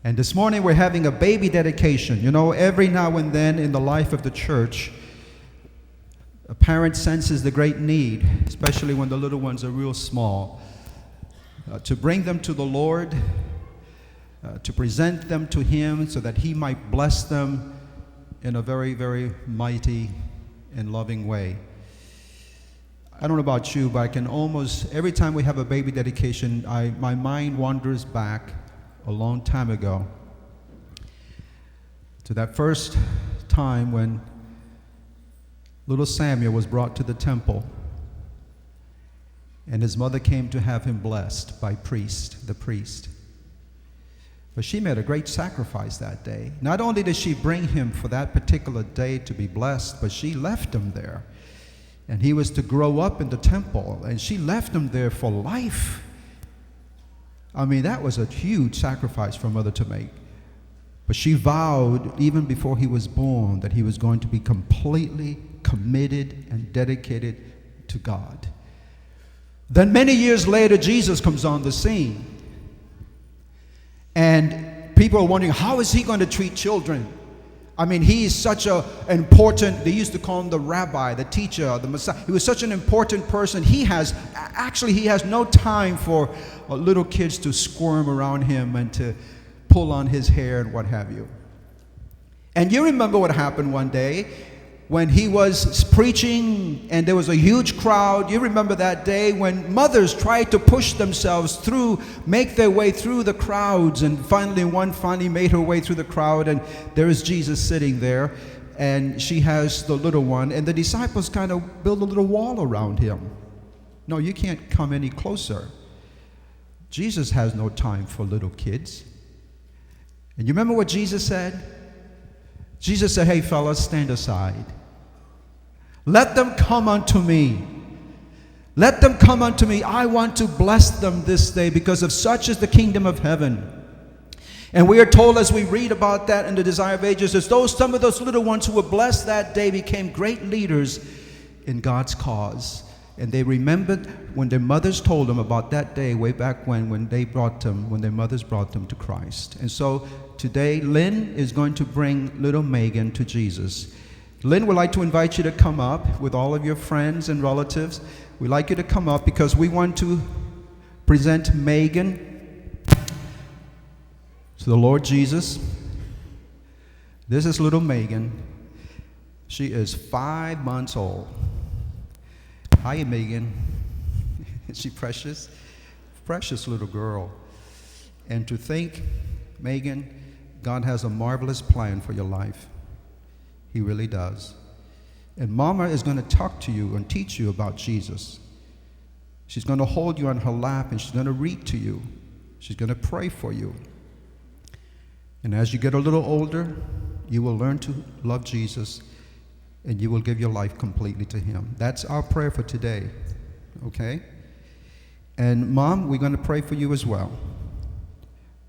And this morning we're having a baby dedication. You know, every now and then in the life of the church, a parent senses the great need, especially when the little ones are real small, to bring them to the Lord, to present them to Him so that He might bless them in a very, very mighty and loving way. I don't know about you, but I can almost, every time we have a baby dedication, my mind wanders back a long time ago to that first time when little Samuel was brought to the temple and his mother came to have him blessed by the priest. But she made a great sacrifice that day. Not only did she bring him for that particular day to be blessed, but she left him there. And he was to grow up in the temple, and she left him there for life. I mean, that was a huge sacrifice for a mother to make. But she vowed, even before he was born, that he was going to be completely committed and dedicated to God. Then many years later, Jesus comes on the scene. And people are wondering, how is he going to treat children? I mean, he is such an important, they used to call him the rabbi, the teacher, the Messiah. He was such an important person. He has no time for little kids to squirm around him and to pull on his hair and what have you. And you remember what happened one day when he was preaching and there was a huge crowd. You remember that day when mothers tried to push themselves through, make their way through the crowds, and one finally made her way through the crowd, and there is Jesus sitting there, and she has the little one, and the disciples kind of build a little wall around him. No, you can't come any closer. Jesus has no time for little kids. And you remember what Jesus said? Jesus said, hey fellas, stand aside. Let them come unto me. Let them come unto me. I want to bless them this day, because of such is the kingdom of heaven. And we are told, as we read about that in the Desire of Ages, as though some of those little ones who were blessed that day became great leaders in God's cause. And they remembered when their mothers told them about that day way back when their mothers brought them to Christ. And so today, Lynn is going to bring little Megan to Jesus. Lynn would like to invite you to come up with all of your friends and relatives. We'd like you to come up because we want to present Megan to the Lord Jesus. This is little Megan. She is 5 months old. Hi, Megan. Is she precious? Precious little girl. And to think, Megan, God has a marvelous plan for your life. He really does. And Mama is going to talk to you and teach you about Jesus. She's going to hold you on her lap and she's going to read to you. She's going to pray for you. And as you get a little older, you will learn to love Jesus and you will give your life completely to Him. That's our prayer for today, okay? And Mom, we're going to pray for you as well.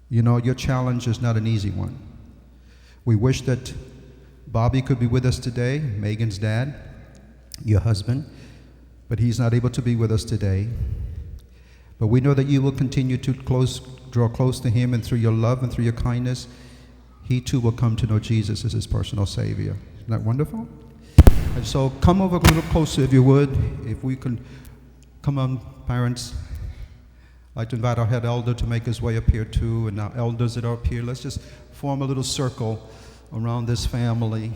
You know, your challenge is not an easy one. We wish that Bobby could be with us today, Megan's dad, your husband, but he's not able to be with us today. But we know that you will continue to draw close to Him, and through your love and through your kindness, he too will come to know Jesus as his personal Savior. Isn't that wonderful? And so come over a little closer if you would. If we can, come on, parents. I'd like to invite our head elder to make his way up here too, and our elders that are up here. Let's just form a little circle around this family,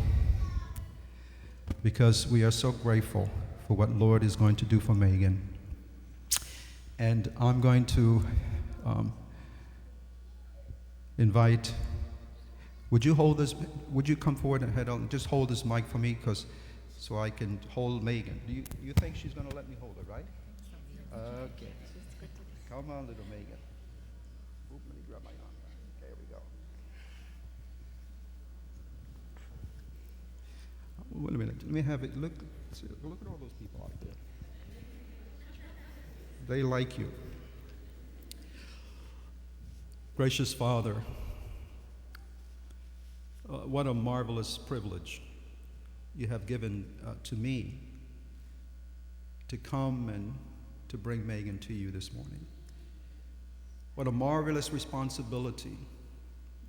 because we are so grateful for what Lord is going to do for Megan. And I'm going to invite, would you come forward and head on, just hold this mic for me, so I can hold Megan. Do you think she's going to let me hold her, right? Okay. Come on, little Megan. Oop, let me grab my arm. There we go. Wait a minute. Let me have it. Look at all those people out there. They like you. Gracious Father, what a marvelous privilege you have given to me to come and to bring Megan to you this morning. What a marvelous responsibility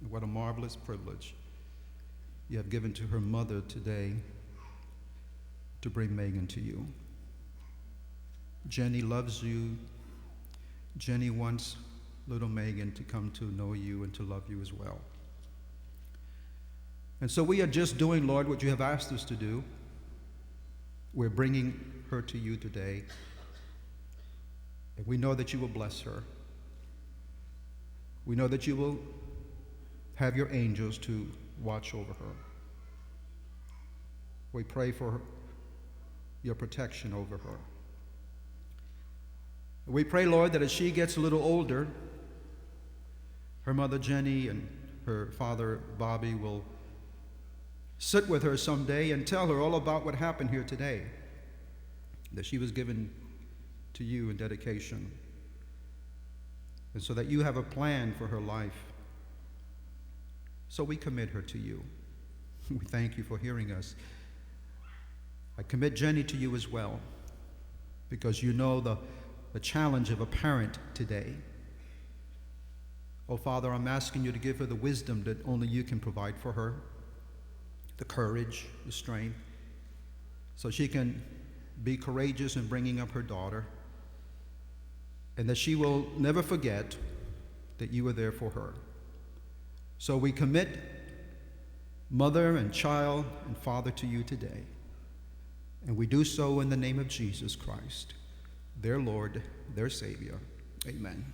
What a marvelous privilege you have given to her mother today to bring Megan to you. Jenny loves you. Jenny wants little Megan to come to know you and to love you as well. And so we are just doing, Lord, what you have asked us to do. We're bringing her to you today. And we know that you will bless her. We know that you will have your angels to watch over her. We pray for your protection over her. We pray, Lord, that as she gets a little older, her mother Jenny and her father Bobby will sit with her someday and tell her all about what happened here today, that she was given to you in dedication, and so that you have a plan for her life. So we commit her to you. We thank you for hearing us. I commit Jenny to you as well, because you know the challenge of a parent today. Oh, Father, I'm asking you to give her the wisdom that only you can provide for her, the courage, the strength, so she can be courageous in bringing up her daughter, and that she will never forget that you are there for her. So we commit mother and child and father to you today, and we do so in the name of Jesus Christ, their Lord, their Savior. Amen.